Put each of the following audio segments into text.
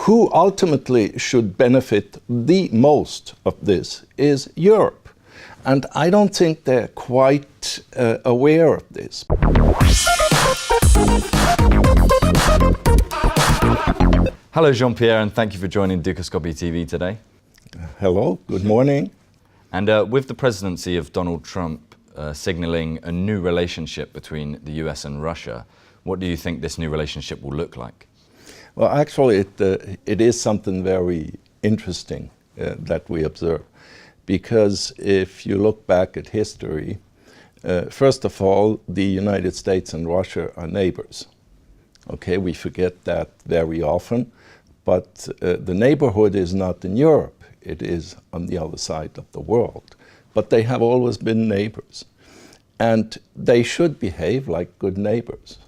who ultimately should benefit the most of this is Europe. And I don't think they're quite aware of this. Hello, Jean-Pierre, and thank you for joining Dukascopy TV today. Hello, good morning. And with the presidency of Donald Trump signaling a new relationship between the US and Russia, what do you think this new relationship will look like? Well, actually, it is something very interesting that we observe. Because if you look back at history, first of all, the United States and Russia are neighbors. Okay, we forget that very often, but the neighborhood is not in Europe. It is on the other side of the world. But they have always been neighbors. And they should behave like good neighbors.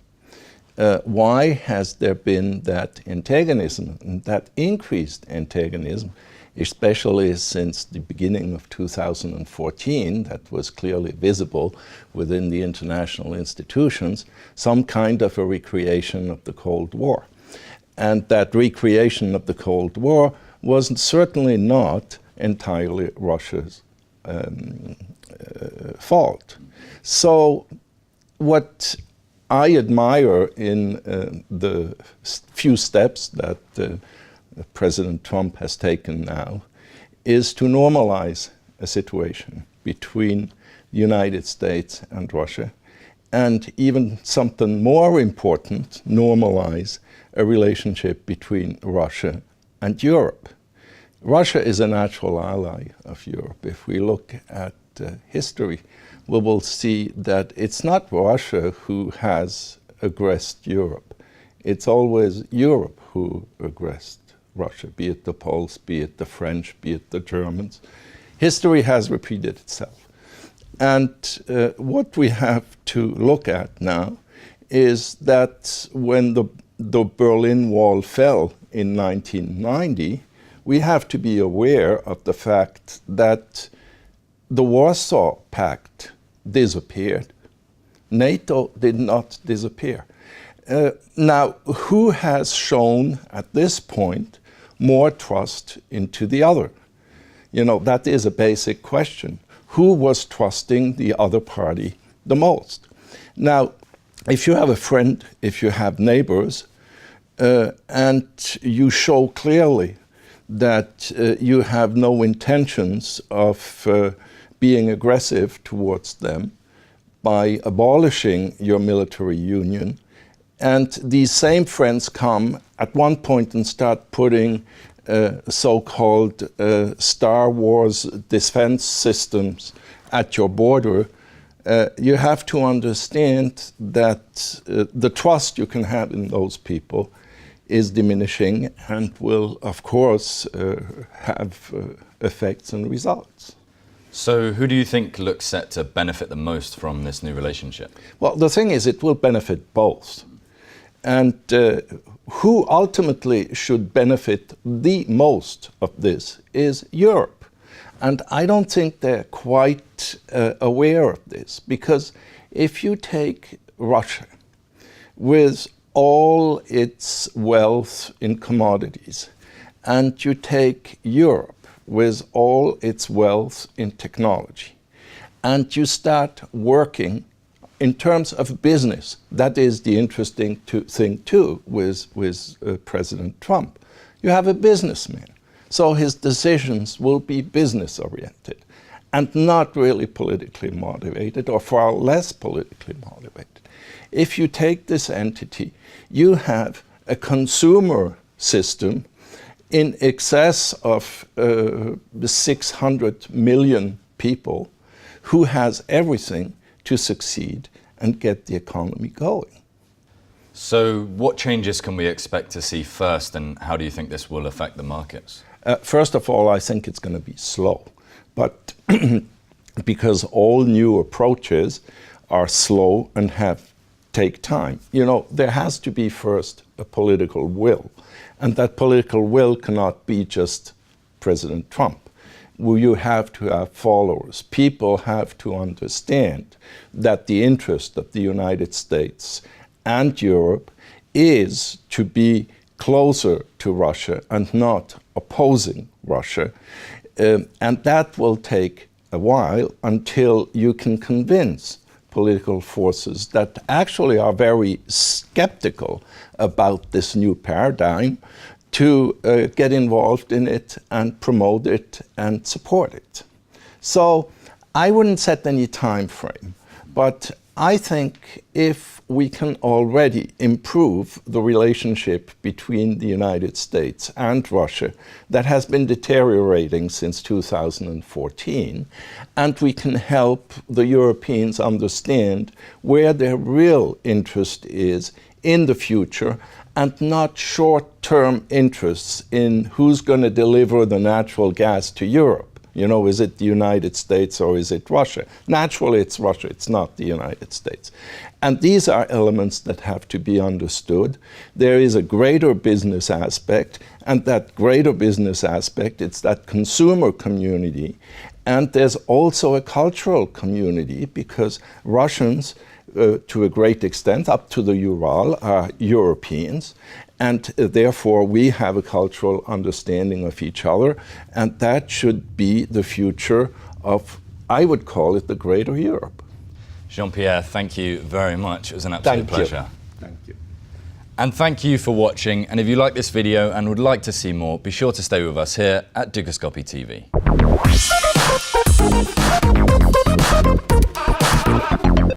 Why has there been that antagonism, and that increased antagonism, especially since the beginning of 2014, that was clearly visible within the international institutions, some kind of a recreation of the Cold War. And that recreation of the Cold War was certainly not entirely Russia's fault. So what I admire in the few steps that President Trump has taken now is to normalize a situation between the United States and Russia, and even something more important, normalize a relationship between Russia and Europe. Russia is a natural ally of Europe. If we look at history, we will see that it's not Russia who has aggressed Europe. It's always Europe who aggressed Russia, be it the Poles, be it the French, be it the Germans. History has repeated itself. And what we have to look at now is that when the Berlin Wall fell in 1990, we have to be aware of the fact that the Warsaw Pact disappeared. NATO did not disappear. Now, who has shown at this point more trust into the other? You know, that is a basic question. Who was trusting the other party the most? Now, if you have a friend, if you have neighbors, and you show clearly that you have no intentions of being aggressive towards them by abolishing your military union, and these same friends come at one point and start putting so-called Star Wars defense systems at your border, you have to understand that the trust you can have in those people is diminishing and will, of course, have effects and results. So who do you think looks set to benefit the most from this new relationship? Well, the thing is, it will benefit both. And who ultimately should benefit the most of this is Europe. And I don't think they're quite aware of this, because if you take Russia with all its wealth in commodities, and you take Europe with all its wealth in technology, and you start working in terms of business, that is the interesting thing too with President Trump. You have a businessman, so his decisions will be business oriented and not really politically motivated, or far less politically motivated. If you take this entity, you have a consumer system in excess of 600 million people who has everything to succeed and get the economy going. So what changes can we expect to see first, and how do you think this will affect the markets? First of all, I think it's going to be slow, but because all new approaches are slow and take time. You know, there has to be first a political will, and that political will cannot be just President Trump. You have to have followers. People have to understand that the interest of the United States and Europe is to be closer to Russia and not opposing Russia. And that will take a while until you can convince political forces that actually are very skeptical about this new paradigm to get involved in it and promote it and support it. So I wouldn't set any time frame, but I think if we can already improve the relationship between the United States and Russia that has been deteriorating since 2014, and we can help the Europeans understand where their real interest is in the future and not short-term interests in who's going to deliver the natural gas to Europe. You know, is it the United States or is it Russia? Naturally, it's Russia, it's not the United States. And these are elements that have to be understood. There is a greater business aspect, and that greater business aspect, it's that consumer community. And there's also a cultural community, because Russians, to a great extent, up to the Ural, are Europeans. And therefore, we have a cultural understanding of each other, and that should be the future of, I would call it, the greater Europe. Jean-Pierre, thank you very much. It was an absolute pleasure. Thank you. And thank you for watching. And if you like this video and would like to see more, be sure to stay with us here at Dukascopy TV.